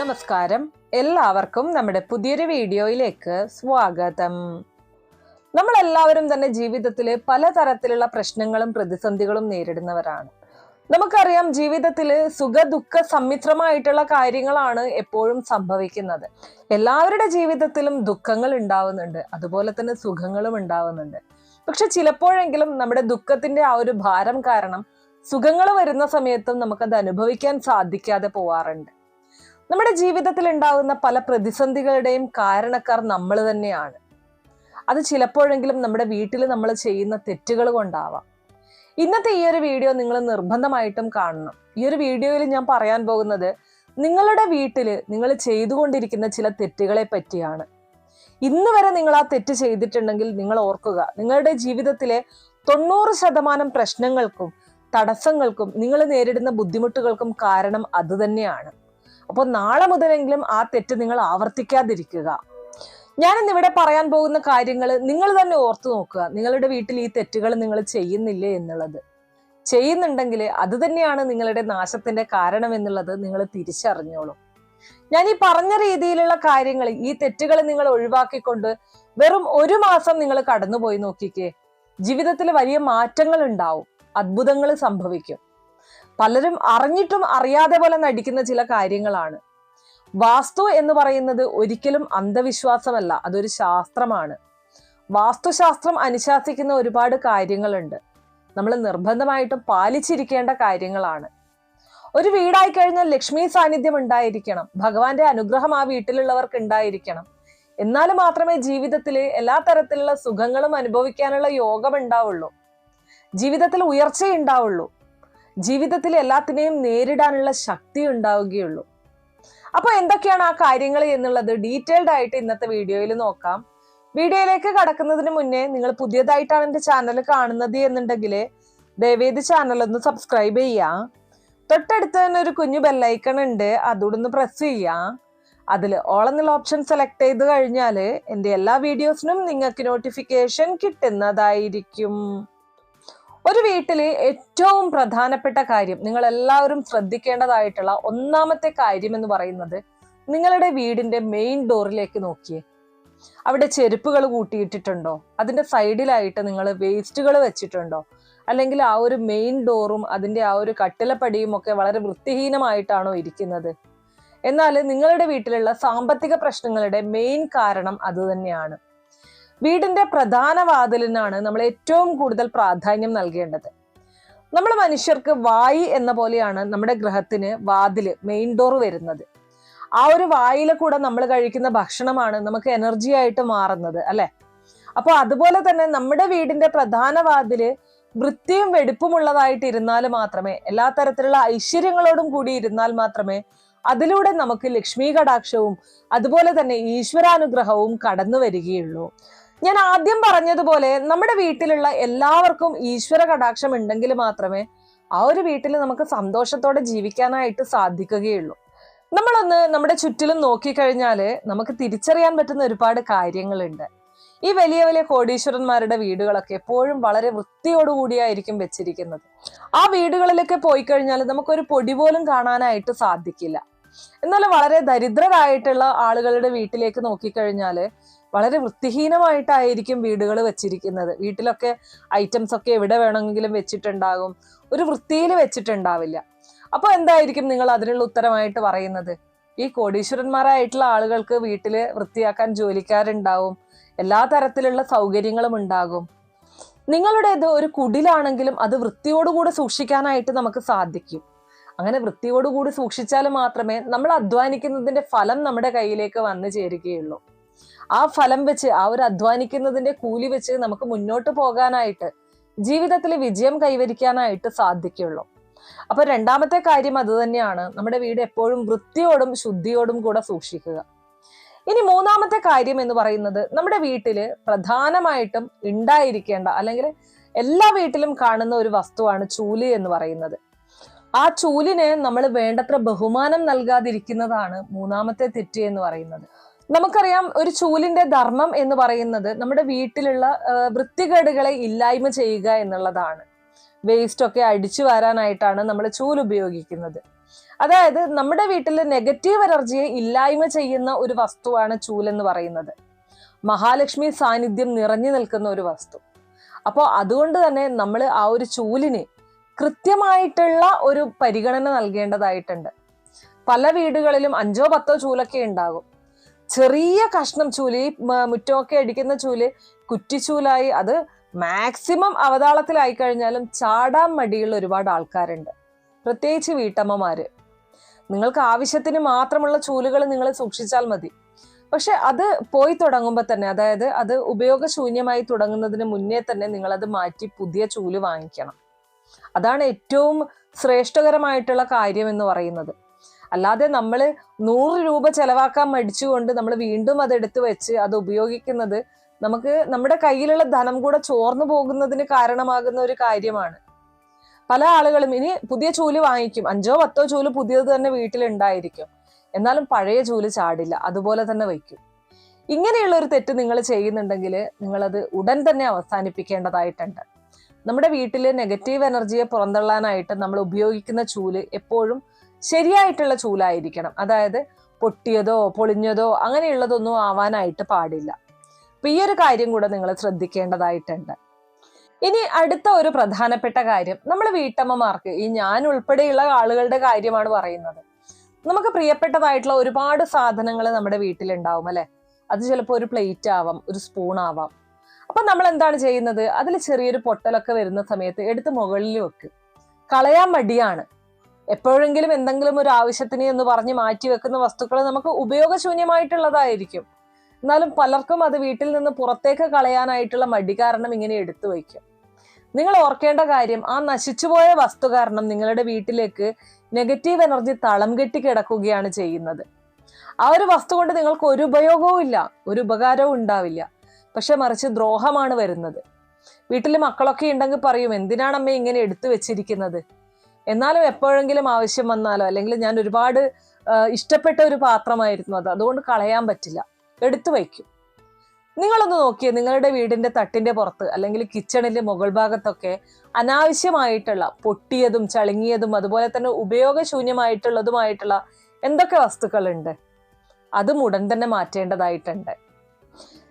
നമസ്കാരം, എല്ലാവർക്കും നമ്മുടെ പുതിയൊരു വീഡിയോയിലേക്ക് സ്വാഗതം. നമ്മളെല്ലാവരും തന്നെ ജീവിതത്തിൽ പലതരത്തിലുള്ള പ്രശ്നങ്ങളും പ്രതിസന്ധികളും നേരിടുന്നവരാണ്. നമുക്കറിയാം, ജീവിതത്തിൽ സുഖ ദുഃഖ സമ്മിശ്രമായിട്ടുള്ള കാര്യങ്ങളാണ് എപ്പോഴും സംഭവിക്കുന്നത്. എല്ലാവരുടെ ജീവിതത്തിലും ദുഃഖങ്ങൾ ഉണ്ടാവുന്നുണ്ട്, അതുപോലെ തന്നെ സുഖങ്ങളും ഉണ്ടാവുന്നുണ്ട്. പക്ഷെ ചിലപ്പോഴെങ്കിലും നമ്മുടെ ദുഃഖത്തിന്റെ ആ ഒരു ഭാരം കാരണം സുഖങ്ങൾ വരുന്ന സമയത്തും നമുക്കത് അനുഭവിക്കാൻ സാധിക്കാതെ പോവാറുണ്ട്. നമ്മുടെ ജീവിതത്തിൽ ഉണ്ടാകുന്ന പല പ്രതിസന്ധികളുടെയും കാരണക്കാർ നമ്മൾ തന്നെയാണ്. അത് ചിലപ്പോഴെങ്കിലും നമ്മുടെ വീട്ടിൽ നമ്മൾ ചെയ്യുന്ന തെറ്റുകൾ കൊണ്ടാവാം. ഇന്നത്തെ ഈ ഒരു വീഡിയോ നിങ്ങൾ നിർബന്ധമായിട്ടും കാണണം. ഈ ഒരു വീഡിയോയിൽ ഞാൻ പറയാൻ പോകുന്നത് നിങ്ങളുടെ വീട്ടിൽ നിങ്ങൾ ചെയ്തുകൊണ്ടിരിക്കുന്ന ചില തെറ്റുകളെ പറ്റിയാണ്. ഇന്ന് വരെ നിങ്ങൾ ആ തെറ്റ് ചെയ്തിട്ടുണ്ടെങ്കിൽ നിങ്ങൾ ഓർക്കുക, നിങ്ങളുടെ ജീവിതത്തിലെ 90% പ്രശ്നങ്ങൾക്കും തടസ്സങ്ങൾക്കും നിങ്ങൾ നേരിടുന്ന ബുദ്ധിമുട്ടുകൾക്കും കാരണം അത് തന്നെയാണ്. അപ്പോൾ നാളെ മുതലെങ്കിലും ആ തെറ്റ് നിങ്ങൾ ആവർത്തിക്കാതിരിക്കുക. ഞാനിന്നിവിടെ പറയാൻ പോകുന്ന കാര്യങ്ങൾ നിങ്ങൾ തന്നെ ഓർത്തു നോക്കുക. നിങ്ങളുടെ വീട്ടിൽ ഈ തെറ്റുകൾ നിങ്ങൾ ചെയ്യുന്നില്ലേ എന്നുള്ളത്. ചെയ്യുന്നുണ്ടെങ്കിൽ അത് തന്നെയാണ് നിങ്ങളുടെ നാശത്തിന്റെ കാരണം എന്നുള്ളത് നിങ്ങൾ തിരിച്ചറിഞ്ഞോളൂ. ഞാൻ ഈ പറഞ്ഞ രീതിയിലുള്ള കാര്യങ്ങൾ, ഈ തെറ്റുകൾ നിങ്ങൾ ഒഴിവാക്കിക്കൊണ്ട് വെറും 1 മാസം നിങ്ങൾ കടന്നുപോയി നോക്കിക്കേ. ജീവിതത്തിൽ വലിയ മാറ്റങ്ങൾ ഉണ്ടാവും, അത്ഭുതങ്ങൾ സംഭവിക്കും. പലരും അറിഞ്ഞിട്ടും അറിയാതെ പോലെ നടിക്കുന്ന ചില കാര്യങ്ങളാണ്. വാസ്തു എന്ന് പറയുന്നത് ഒരിക്കലും അന്ധവിശ്വാസമല്ല, അതൊരു ശാസ്ത്രമാണ്. വാസ്തുശാസ്ത്രം അനുശാസിക്കുന്ന ഒരുപാട് കാര്യങ്ങളുണ്ട്, നമ്മൾ നിർബന്ധമായിട്ടും പാലിച്ചിരിക്കേണ്ട കാര്യങ്ങളാണ്. ഒരു വീടായി കഴിഞ്ഞാൽ ലക്ഷ്മി സാന്നിധ്യം ഉണ്ടായിരിക്കണം, ഭഗവാന്റെ അനുഗ്രഹം ആ വീട്ടിലുള്ളവർക്ക് ഉണ്ടായിരിക്കണം. എന്നാൽ മാത്രമേ ജീവിതത്തിൽ എല്ലാ തരത്തിലുള്ള സുഖങ്ങളും അനുഭവിക്കാനുള്ള യോഗം ഉണ്ടാവുള്ളൂ, ജീവിതത്തിൽ ഉയർച്ച ഉണ്ടാവുള്ളൂ, ജീവിതത്തിൽ എല്ലാത്തിനെയും നേരിടാനുള്ള ശക്തി ഉണ്ടാവുകയുള്ളൂ. അപ്പൊ എന്തൊക്കെയാണ് ആ കാര്യങ്ങൾ എന്നുള്ളത് ഡീറ്റെയിൽഡ് ആയിട്ട് ഇന്നത്തെ വീഡിയോയിൽ നോക്കാം. വീഡിയോയിലേക്ക് കടക്കുന്നതിന് മുന്നേ നിങ്ങൾ പുതിയതായിട്ടാണ് എൻ്റെ ചാനൽ കാണുന്നത് എന്നുണ്ടെങ്കിൽ ദയവേത് ചാനൽ ഒന്ന് സബ്സ്ക്രൈബ് ചെയ്യാം. തൊട്ടടുത്ത് തന്നെ ഒരു കുഞ്ഞു ബെല്ലൈക്കൺ ഉണ്ട്, അതുകൂടെ ഒന്ന് പ്രസ് ചെയ്യാം. അതിൽ ഓൾ എന്നുള്ള ഓപ്ഷൻ സെലക്ട് ചെയ്ത് കഴിഞ്ഞാൽ എൻ്റെ എല്ലാ വീഡിയോസിനും നിങ്ങൾക്ക് നോട്ടിഫിക്കേഷൻ കിട്ടുന്നതായിരിക്കും. ഒരു വീട്ടില് ഏറ്റവും പ്രധാനപ്പെട്ട കാര്യം, നിങ്ങൾ എല്ലാവരും ശ്രദ്ധിക്കേണ്ടതായിട്ടുള്ള ഒന്നാമത്തെ കാര്യം എന്ന് പറയുന്നത്, നിങ്ങളുടെ വീടിന്റെ മെയിൻ ഡോറിലേക്ക് നോക്കിയേ. അവിടെ ചെരുപ്പുകൾ കൂട്ടിയിട്ടിട്ടുണ്ടോ? അതിന്റെ സൈഡിലായിട്ട് നിങ്ങൾ വേസ്റ്റുകൾ വെച്ചിട്ടുണ്ടോ? അല്ലെങ്കിൽ ആ ഒരു മെയിൻ ഡോറും അതിന്റെ ആ ഒരു കട്ടിലപ്പടിയും ഒക്കെ വളരെ വൃത്തിഹീനമായിട്ടാണോ ഇരിക്കുന്നത്? എന്നാൽ നിങ്ങളുടെ വീട്ടിലുള്ള സാമ്പത്തിക പ്രശ്നങ്ങളുടെ മെയിൻ കാരണം അത് തന്നെയാണ്. വീടിന്റെ പ്രധാന വാതിലിനാണ് നമ്മൾ ഏറ്റവും കൂടുതൽ പ്രാധാന്യം നൽകേണ്ടത്. നമ്മൾ മനുഷ്യർക്ക് വായി എന്ന പോലെയാണ് നമ്മുടെ ഗ്രഹത്തിന് വാതില്, മെയിൻ ഡോർ വരുന്നത്. ആ ഒരു വായിലെ കൂടെ നമ്മൾ കഴിക്കുന്ന ഭക്ഷണമാണ് നമുക്ക് എനർജി ആയിട്ട് മാറുന്നത്, അല്ലെ? അപ്പൊ അതുപോലെ തന്നെ നമ്മുടെ വീടിന്റെ പ്രധാന വാതില് വൃത്തിയും വെടുപ്പുമുള്ളതായിട്ട് ഇരുന്നാൽ മാത്രമേ, എല്ലാ തരത്തിലുള്ള ഐശ്വര്യങ്ങളോടും കൂടി ഇരുന്നാൽ മാത്രമേ അതിലൂടെ നമുക്ക് ലക്ഷ്മി കടാക്ഷവും അതുപോലെ തന്നെ ഈശ്വരാനുഗ്രഹവും കടന്നു വരികയുള്ളൂ. ഞാൻ ആദ്യം പറഞ്ഞതുപോലെ നമ്മുടെ വീട്ടിലുള്ള എല്ലാവർക്കും ഈശ്വര കടാക്ഷം ഉണ്ടെങ്കിൽ മാത്രമേ ആ ഒരു വീട്ടിൽ നമുക്ക് സന്തോഷത്തോടെ ജീവിക്കാനായിട്ട് സാധിക്കുകയുള്ളൂ. നമ്മളൊന്ന് നമ്മുടെ ചുറ്റിലും നോക്കിക്കഴിഞ്ഞാല് നമുക്ക് തിരിച്ചറിയാൻ പറ്റുന്ന ഒരുപാട് കാര്യങ്ങളുണ്ട്. ഈ വലിയ വലിയ കോടീശ്വരന്മാരുടെ വീടുകളൊക്കെ എപ്പോഴും വളരെ വൃത്തിയോടുകൂടിയായിരിക്കും വെച്ചിരിക്കുന്നത്. ആ വീടുകളിലൊക്കെ പോയി കഴിഞ്ഞാൽ നമുക്കൊരു പൊടി പോലും കാണാനായിട്ട് സാധിക്കില്ല. എന്നാൽ വളരെ ദരിദ്രരായിട്ടുള്ള ആളുകളുടെ വീട്ടിലേക്ക് നോക്കിക്കഴിഞ്ഞാൽ വളരെ വൃത്തിഹീനമായിട്ടായിരിക്കും വീടുകൾ വെച്ചിരിക്കുന്നത്. വീട്ടിലൊക്കെ ഐറ്റംസ് ഒക്കെ എവിടെ വേണമെങ്കിലും വെച്ചിട്ടുണ്ടാകും, ഒരു വൃത്തിയിൽ വെച്ചിട്ടുണ്ടാവില്ല. അപ്പൊ എന്തായിരിക്കും നിങ്ങൾ അതിനുള്ള ഉത്തരമായിട്ട് പറയുന്നത്? ഈ കോടീശ്വരന്മാരായിട്ടുള്ള ആളുകൾക്ക് വീട്ടില് വൃത്തിയാക്കാൻ ജോലിക്കാരുണ്ടാവും, എല്ലാ തരത്തിലുള്ള സൗകര്യങ്ങളും ഉണ്ടാകും. നിങ്ങളുടേത് ഒരു കുടിലാണെങ്കിലും അത് വൃത്തിയോടുകൂടി സൂക്ഷിക്കാനായിട്ട് നമുക്ക് സാധിക്കും. അങ്ങനെ വൃത്തിയോടുകൂടി സൂക്ഷിച്ചാൽ മാത്രമേ നമ്മൾ അധ്വാനിക്കുന്നതിന്റെ ഫലം നമ്മുടെ കയ്യിലേക്ക് വന്നു ചേരുകയുള്ളൂ. ആ ഫലം വെച്ച്, ആ ഒരു അധ്വാനിക്കുന്നതിന്റെ കൂലി വെച്ച് നമുക്ക് മുന്നോട്ട് പോകാനായിട്ട്, ജീവിതത്തിൽ വിജയം കൈവരിക്കാനായിട്ട് സാധിക്കുള്ളൂ. അപ്പൊ രണ്ടാമത്തെ കാര്യം അത് തന്നെയാണ്, നമ്മുടെ വീട് എപ്പോഴും വൃത്തിയോടും ശുദ്ധിയോടും കൂടെ സൂക്ഷിക്കുക. ഇനി മൂന്നാമത്തെ കാര്യം എന്ന് പറയുന്നത്, നമ്മുടെ വീട്ടില് പ്രധാനമായിട്ടും ഉണ്ടായിരിക്കേണ്ട, അല്ലെങ്കിൽ എല്ലാ വീട്ടിലും കാണുന്ന ഒരു വസ്തുവാണ് ചൂല് എന്ന് പറയുന്നത്. ആ ചൂലിന് നമ്മൾ വേണ്ടത്ര ബഹുമാനം നൽകാതിരിക്കുന്നതാണ് മൂന്നാമത്തെ തെറ്റ് എന്ന് പറയുന്നത്. നമുക്കറിയാം, ഒരു ചൂലിന്റെ ധർമ്മം എന്ന് പറയുന്നത് നമ്മുടെ വീട്ടിലുള്ള വൃത്തികേടുകളെ ഇല്ലായ്മ ചെയ്യുക എന്നുള്ളതാണ്. വേസ്റ്റ് ഒക്കെ അടിച്ചു വാരാനായിട്ടാണ് നമ്മൾ ചൂൽ ഉപയോഗിക്കുന്നത്. അതായത് നമ്മുടെ വീട്ടിൽ നെഗറ്റീവ് എനർജിയെ ഇല്ലായ്മ ചെയ്യുന്ന ഒരു വസ്തുവാണ് ചൂലെന്ന് പറയുന്നത്. മഹാലക്ഷ്മി സാന്നിധ്യം നിറഞ്ഞു നിൽക്കുന്ന ഒരു വസ്തു. അപ്പോൾ അതുകൊണ്ട് തന്നെ നമ്മൾ ആ ഒരു ചൂലിന് കൃത്യമായിട്ടുള്ള ഒരു പരിഗണന നൽകേണ്ടതായിട്ടുണ്ട്. പല വീടുകളിലും 5-10 ചൂലൊക്കെ ഉണ്ടാകും. ചെറിയ കഷ്ണം ചൂല്, ഈ മുറ്റമൊക്കെ അടിക്കുന്ന ചൂല് കുറ്റിച്ചൂലായി അത് മാക്സിമം അവതാളത്തിലായി കഴിഞ്ഞാലും ചാടാൻ മടിയുള്ള ഒരുപാട് ആൾക്കാരുണ്ട്, പ്രത്യേകിച്ച് വീട്ടമ്മമാര്. നിങ്ങൾക്ക് ആവശ്യത്തിന് മാത്രമുള്ള ചൂലുകൾ നിങ്ങൾ സൂക്ഷിച്ചാൽ മതി. പക്ഷെ അത് പോയി തുടങ്ങുമ്പോൾ തന്നെ, അതായത് അത് ഉപയോഗശൂന്യമായി തുടങ്ങുന്നതിന് മുന്നേ തന്നെ നിങ്ങളത് മാറ്റി പുതിയ ചൂല് വാങ്ങിക്കണം. അതാണ് ഏറ്റവും ശ്രേഷ്ഠകരമായിട്ടുള്ള കാര്യം എന്ന് പറയുന്നത്. അല്ലാതെ നമ്മൾ 100 രൂപ ചെലവാക്കാൻ മടിച്ചുകൊണ്ട് നമ്മൾ വീണ്ടും അത് എടുത്തു വെച്ച് അത് ഉപയോഗിക്കുന്നത് നമുക്ക് നമ്മുടെ കയ്യിലുള്ള ധനം കൂടെ ചോർന്നു പോകുന്നതിന് കാരണമാകുന്ന ഒരു കാര്യമാണ്. പല ആളുകളും ഇനി പുതിയ ചൂല് വാങ്ങിക്കും, 5-10 ചൂല് പുതിയത് തന്നെ വീട്ടിലുണ്ടായിരിക്കും, എന്നാലും പഴയ ചൂല് ചാടില്ല, അതുപോലെ തന്നെ വയ്ക്കും. ഇങ്ങനെയുള്ള ഒരു തെറ്റ് നിങ്ങൾ ചെയ്യുന്നുണ്ടെങ്കിൽ നിങ്ങളത് ഉടൻ തന്നെ അവസാനിപ്പിക്കേണ്ടതായിട്ടുണ്ട്. നമ്മുടെ വീട്ടിലെ നെഗറ്റീവ് എനർജിയെ പുറന്തള്ളാനായിട്ട് നമ്മൾ ഉപയോഗിക്കുന്ന ചൂല് എപ്പോഴും ശരിയായിട്ടുള്ള ചൂലായിരിക്കണം. അതായത് പൊട്ടിയതോ പൊളിഞ്ഞതോ അങ്ങനെയുള്ളതൊന്നും ആവാനായിട്ട് പാടില്ല. അപ്പൊ ഈ ഒരു കാര്യം കൂടെ നിങ്ങൾ ശ്രദ്ധിക്കേണ്ടതായിട്ടുണ്ട്. ഇനി അടുത്ത ഒരു പ്രധാനപ്പെട്ട കാര്യം, നമ്മൾ വീട്ടമ്മമാർക്ക്, ഈ ഞാൻ ഉൾപ്പെടെയുള്ള ആളുകളുടെ കാര്യമാണ് പറയുന്നത്, നമുക്ക് പ്രിയപ്പെട്ടതായിട്ടുള്ള ഒരുപാട് സാധനങ്ങൾ നമ്മുടെ വീട്ടിലുണ്ടാവും അല്ലെ. അത് ചിലപ്പോൾ ഒരു പ്ലേറ്റ് ആവാം, ഒരു സ്പൂൺ ആവാം. അപ്പൊ നമ്മൾ എന്താണ് ചെയ്യുന്നത്, അതിൽ ചെറിയൊരു പൊട്ടലൊക്കെ വരുന്ന സമയത്ത് എടുത്ത് മുകളിൽ വെക്ക്. കളയാൻ മടിയാണ്. എപ്പോഴെങ്കിലും എന്തെങ്കിലും ഒരു ആവശ്യത്തിന് എന്ന് പറഞ്ഞ് മാറ്റി വെക്കുന്ന വസ്തുക്കൾ നമുക്ക് ഉപയോഗശൂന്യമായിട്ടുള്ളതായിരിക്കും. എന്നാലും പലർക്കും അത് വീട്ടിൽ നിന്ന് പുറത്തേക്ക് കളയാനായിട്ടുള്ള മടി കാരണം ഇങ്ങനെ എടുത്തു വയ്ക്കും. നിങ്ങൾ ഓർക്കേണ്ട കാര്യം, ആ നശിച്ചുപോയ വസ്തു കാരണം നിങ്ങളുടെ വീട്ടിലേക്ക് നെഗറ്റീവ് എനർജി തളം കെട്ടി കിടക്കുകയാണ് ചെയ്യുന്നത്. ആ ഒരു വസ്തു കൊണ്ട് നിങ്ങൾക്ക് ഒരു ഉപയോഗവും ഇല്ല, ഒരു ഉപകാരവും ഉണ്ടാവില്ല. പക്ഷെ മറിച്ച് ദ്രോഹമാണ് വരുന്നത്. വീട്ടിൽ മക്കളൊക്കെ ഉണ്ടെങ്കിൽ പറയും, എന്തിനാണ് അമ്മ ഇങ്ങനെ എടുത്തു വെച്ചിരിക്കുന്നത്? എന്നാലും എപ്പോഴെങ്കിലും ആവശ്യം വന്നാലോ, അല്ലെങ്കിൽ ഞാൻ ഒരുപാട് ഇഷ്ടപ്പെട്ട ഒരു പാത്രമായിരുന്നു അത്, അതുകൊണ്ട് കളയാൻ പറ്റില്ല, എടുത്തു വയ്ക്കും. നിങ്ങളൊന്ന് നോക്കിയേ, നിങ്ങളുടെ വീടിന്റെ തട്ടിന്റെ പുറത്ത് അല്ലെങ്കിൽ കിച്ചണിന്റെ മുകൾ ഭാഗത്തൊക്കെ അനാവശ്യമായിട്ടുള്ള പൊട്ടിയതും ചളുങ്ങിയതും അതുപോലെ തന്നെ ഉപയോഗശൂന്യമായിട്ടുള്ളതുമായിട്ടുള്ള എന്തൊക്കെ വസ്തുക്കളുണ്ട്? അതും ഉടൻ തന്നെ മാറ്റേണ്ടതായിട്ടുണ്ട്.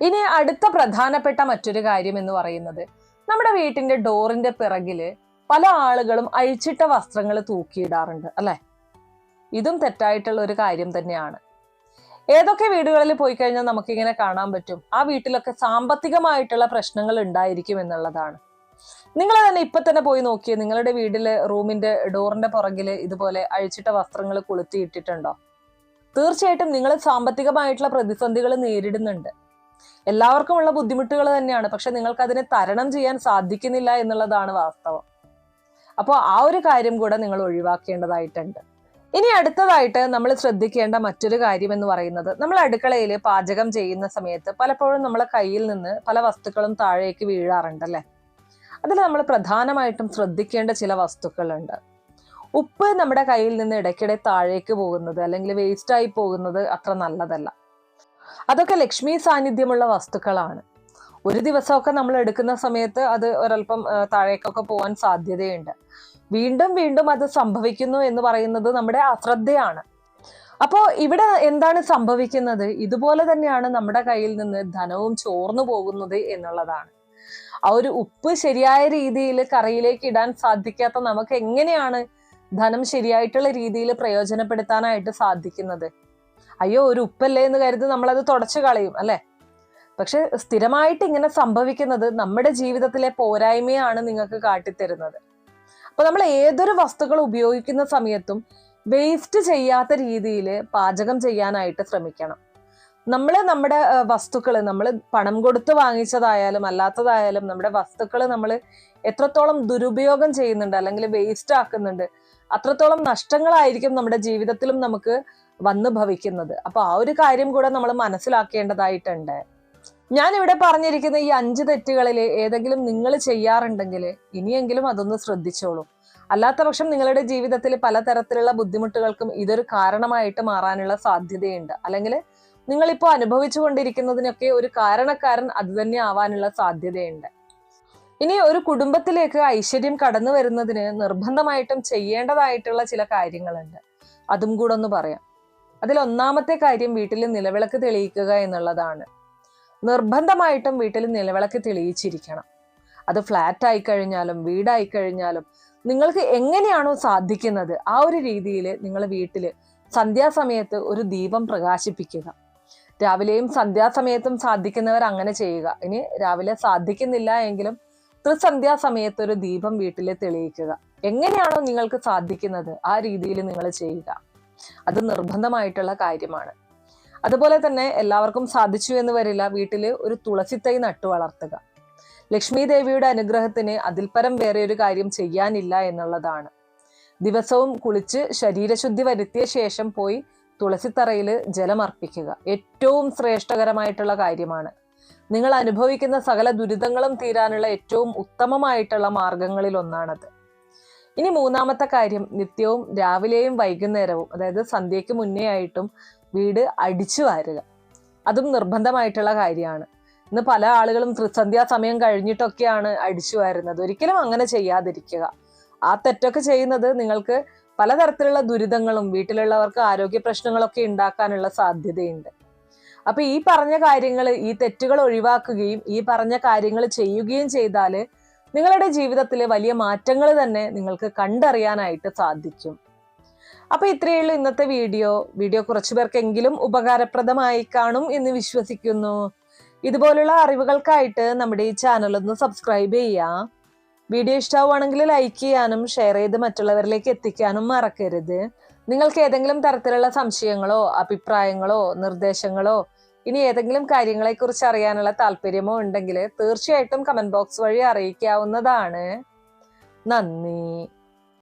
ഇനി അടുത്ത പ്രധാനപ്പെട്ട മറ്റൊരു കാര്യം എന്ന് പറയുന്നത്, നമ്മുടെ വീട്ടിന്റെ ഡോറിന്റെ പിറകില് പല ആളുകളും അഴിച്ചിട്ട വസ്ത്രങ്ങൾ തൂക്കിയിടാറുണ്ട് അല്ലെ. ഇതും തെറ്റായിട്ടുള്ള ഒരു കാര്യം തന്നെയാണ്. ഏതൊക്കെ വീടുകളിൽ പോയി കഴിഞ്ഞാൽ നമുക്കിങ്ങനെ കാണാൻ പറ്റും, ആ വീട്ടിലൊക്കെ സാമ്പത്തികമായിട്ടുള്ള പ്രശ്നങ്ങൾ ഉണ്ടായിരിക്കും എന്നുള്ളതാണ്. നിങ്ങൾ തന്നെ ഇപ്പൊ തന്നെ പോയി നോക്കിയേ, നിങ്ങളുടെ വീട്ടിലെ റൂമിന്റെ ഡോറിന്റെ പുറകില് ഇതുപോലെ അഴിച്ചിട്ട വസ്ത്രങ്ങൾ കൊളുത്തിയിട്ടിട്ടുണ്ടോ? തീർച്ചയായിട്ടും നിങ്ങൾ സാമ്പത്തികമായിട്ടുള്ള പ്രതിസന്ധികൾ നേരിടുന്നുണ്ട്. എല്ലാവർക്കും ഉള്ള ബുദ്ധിമുട്ടുകൾ തന്നെയാണ്. പക്ഷെ നിങ്ങൾക്ക് അതിനെ തരണം ചെയ്യാൻ സാധിക്കുന്നില്ല എന്നുള്ളതാണ് വാസ്തവം. അപ്പോൾ ആ ഒരു കാര്യം കൂടെ നിങ്ങൾ ഒഴിവാക്കേണ്ടതായിട്ടുണ്ട്. ഇനി അടുത്തതായിട്ട് നമ്മൾ ശ്രദ്ധിക്കേണ്ട മറ്റൊരു കാര്യം എന്ന് പറയുന്നത്, നമ്മൾ അടുക്കളയിൽ പാചകം ചെയ്യുന്ന സമയത്ത് പലപ്പോഴും നമ്മളെ കയ്യിൽ നിന്ന് പല വസ്തുക്കളും താഴേക്ക് വീഴാറുണ്ട് അല്ലെ. അതിൽ നമ്മൾ പ്രധാനമായിട്ടും ശ്രദ്ധിക്കേണ്ട ചില വസ്തുക്കളുണ്ട്. ഉപ്പ് നമ്മുടെ കയ്യിൽ നിന്ന് ഇടയ്ക്കിടെ താഴേക്ക് പോകുന്നത് അല്ലെങ്കിൽ വേസ്റ്റായി പോകുന്നത് അത്ര നല്ലതല്ല. അതൊക്കെ ലക്ഷ്മി സാന്നിധ്യമുള്ള വസ്തുക്കളാണ്. ഒരു ദിവസമൊക്കെ നമ്മൾ എടുക്കുന്ന സമയത്ത് അത് ഒരൽപ്പം താഴേക്കൊക്കെ പോകാൻ സാധ്യതയുണ്ട്. വീണ്ടും വീണ്ടും അത് സംഭവിക്കുന്നു എന്ന് പറയുന്നത് നമ്മുടെ അശ്രദ്ധയാണ്. അപ്പോൾ ഇവിടെ എന്താണ് സംഭവിക്കുന്നത്? ഇതുപോലെ തന്നെയാണ് നമ്മുടെ കയ്യിൽ നിന്ന് ധനവും ചോർന്നു പോകുന്നത് എന്നുള്ളതാണ്. ആ ഒരു ഉപ്പ് ശരിയായ രീതിയിൽ കറിയിലേക്ക് ഇടാൻ സാധിക്കാത്ത നമുക്ക് എങ്ങനെയാണ് ധനം ശരിയായിട്ടുള്ള രീതിയിൽ പ്രയോജനപ്പെടുത്താനായിട്ട് സാധിക്കുന്നത്? അയ്യോ, ഒരു ഉപ്പല്ലേ എന്ന് കരുതി നമ്മളത് തുടച്ചു കളയും അല്ലെ. പക്ഷെ സ്ഥിരമായിട്ട് ഇങ്ങനെ സംഭവിക്കുന്നത് നമ്മുടെ ജീവിതത്തിലെ പോരായ്മയാണ് നിങ്ങൾക്ക് കാട്ടിത്തരുന്നത്. അപ്പൊ നമ്മൾ ഏതൊരു വസ്തുക്കൾ ഉപയോഗിക്കുന്ന സമയത്തും വേസ്റ്റ് ചെയ്യാത്ത രീതിയിൽ പാചകം ചെയ്യാനായിട്ട് ശ്രമിക്കണം. നമ്മുടെ വസ്തുക്കൾ, നമ്മൾ പണം കൊടുത്ത് വാങ്ങിച്ചതായാലും അല്ലാത്തതായാലും നമ്മുടെ വസ്തുക്കൾ നമ്മൾ എത്രത്തോളം ദുരുപയോഗം ചെയ്യുന്നുണ്ട് അല്ലെങ്കിൽ വേസ്റ്റ് ആക്കുന്നുണ്ട്, അത്രത്തോളം നഷ്ടങ്ങളായിരിക്കും നമ്മുടെ ജീവിതത്തിലും നമുക്ക് വന്നു ഭവിക്കുന്നത്. അപ്പൊ ആ ഒരു കാര്യം കൂടെ നമ്മൾ മനസ്സിലാക്കേണ്ടതായിട്ടുണ്ട്. ഞാൻ ഇവിടെ പറഞ്ഞിരിക്കുന്ന ഈ 5 തെറ്റുകളിൽ ഏതെങ്കിലും നിങ്ങൾ ചെയ്യാറുണ്ടെങ്കിൽ ഇനിയെങ്കിലും അതൊന്ന് ശ്രദ്ധിച്ചോളൂ. അല്ലാത്ത പക്ഷം നിങ്ങളുടെ ജീവിതത്തിൽ പലതരത്തിലുള്ള ബുദ്ധിമുട്ടുകൾക്കും ഇതൊരു കാരണമായിട്ട് മാറാനുള്ള സാധ്യതയുണ്ട്. അല്ലെങ്കിൽ നിങ്ങളിപ്പോൾ അനുഭവിച്ചു കൊണ്ടിരിക്കുന്നതിനൊക്കെ ഒരു കാരണക്കാരൻ അത് തന്നെ ആവാനുള്ള സാധ്യതയുണ്ട്. ഇനി ഒരു കുടുംബത്തിലേക്ക് ഐശ്വര്യം കടന്നു വരുന്നതിന് നിർബന്ധമായിട്ടും ചെയ്യേണ്ടതായിട്ടുള്ള ചില കാര്യങ്ങളുണ്ട്. അതും കൂടെ ഒന്ന് പറയാം. അതിൽ ഒന്നാമത്തെ കാര്യം വീട്ടിൽ നിലവിളക്ക് തെളിയിക്കുക എന്നുള്ളതാണ്. നിർബന്ധമായിട്ടും വീട്ടിൽ നിലവിളക്ക് തെളിയിച്ചിരിക്കണം. അത് ഫ്ലാറ്റ് ആയി കഴിഞ്ഞാലും വീടായി കഴിഞ്ഞാലും നിങ്ങൾക്ക് എങ്ങനെയാണോ സാധിക്കുന്നത് ആ ഒരു രീതിയിൽ നിങ്ങൾ വീട്ടിൽ സന്ധ്യാസമയത്ത് ഒരു ദീപം പ്രകാശിപ്പിക്കുക. രാവിലെയും സന്ധ്യാസമയത്തും സാധിക്കുന്നവർ അങ്ങനെ ചെയ്യുക. ഇനി രാവിലെ സാധിക്കുന്നില്ല എങ്കിലും ത്രിസന്ധ്യാസമയത്ത് ഒരു ദീപം വീട്ടിൽ തെളിയിക്കുക. എങ്ങനെയാണോ നിങ്ങൾക്ക് സാധിക്കുന്നത് ആ രീതിയിൽ നിങ്ങൾ ചെയ്യുക. അത് നിർബന്ധമായിട്ടുള്ള കാര്യമാണ്. അതുപോലെ തന്നെ എല്ലാവർക്കും സാധിച്ചു എന്ന് വരില്ല, വീട്ടിൽ ഒരു തുളസിത്തൈ നട്ടു വളർത്തുക. ലക്ഷ്മി ദേവിയുടെ അനുഗ്രഹത്തിന് അതിൽ പരം വേറെ ഒരു കാര്യം ചെയ്യാനില്ല എന്നുള്ളതാണ്. ദിവസവും കുളിച്ച് ശരീരശുദ്ധി വരുത്തിയ ശേഷം പോയി തുളസിത്തറയിൽ ജലമർപ്പിക്കുക. ഏറ്റവും ശ്രേഷ്ഠകരമായിട്ടുള്ള കാര്യമാണ്. നിങ്ങൾ അനുഭവിക്കുന്ന സകല ദുരിതങ്ങളും തീരാനുള്ള ഏറ്റവും ഉത്തമമായിട്ടുള്ള മാർഗങ്ങളിൽ ഒന്നാണത്. ഇനി മൂന്നാമത്തെ കാര്യം, നിത്യവും രാവിലെയും വൈകുന്നേരവും, അതായത് സന്ധ്യയ്ക്ക് മുന്നേ ആയിട്ടും വീട് അടിച്ചു വാരുക. അതും നിർബന്ധമായിട്ടുള്ള കാര്യമാണ്. ഇന്ന് പല ആളുകളും ത്രിസന്ധ്യാ സമയം കഴിഞ്ഞിട്ടൊക്കെയാണ് അടിച്ചു വാരുന്നത്. ഒരിക്കലും അങ്ങനെ ചെയ്യാതിരിക്കുക. ആ തെറ്റൊക്കെ ചെയ്യുന്നത് നിങ്ങൾക്ക് പലതരത്തിലുള്ള ദുരിതങ്ങളും വീട്ടിലുള്ളവർക്ക് ആരോഗ്യ പ്രശ്നങ്ങളൊക്കെ ഉണ്ടാക്കാനുള്ള സാധ്യതയുണ്ട്. അപ്പൊ ഈ പറഞ്ഞ കാര്യങ്ങൾ, ഈ തെറ്റുകൾ ഒഴിവാക്കുകയും ഈ പറഞ്ഞ കാര്യങ്ങൾ ചെയ്യുകയും ചെയ്താൽ നിങ്ങളുടെ ജീവിതത്തിൽ വലിയ മാറ്റങ്ങൾ തന്നെ നിങ്ങൾക്ക് കണ്ടറിയാനായിട്ട് സാധിക്കും. അപ്പൊ ഇത്രയേ ഉള്ളൂ ഇന്നത്തെ വീഡിയോ കുറച്ചു പേർക്കെങ്കിലും ഉപകാരപ്രദമായി കാണും എന്ന് വിശ്വസിക്കുന്നു. ഇതുപോലുള്ള അറിവുകൾക്കായിട്ട് നമ്മുടെ ഈ ചാനൽ ഒന്ന് സബ്സ്ക്രൈബ് ചെയ്യാം. വീഡിയോ ഇഷ്ടമാവുകയാണെങ്കിൽ ലൈക്ക് ചെയ്യാനും ഷെയർ ചെയ്ത് മറ്റുള്ളവരിലേക്ക് എത്തിക്കാനും മറക്കരുത്. നിങ്ങൾക്ക് ഏതെങ്കിലും തരത്തിലുള്ള സംശയങ്ങളോ അഭിപ്രായങ്ങളോ നിർദ്ദേശങ്ങളോ ഇനി ഏതെങ്കിലും കാര്യങ്ങളെക്കുറിച്ച് അറിയാനുള്ള താല്പര്യമോ ഉണ്ടെങ്കിൽ തീർച്ചയായിട്ടും കമന്റ് ബോക്സ് വഴി അറിയിക്കാവുന്നതാണ്. നന്ദി.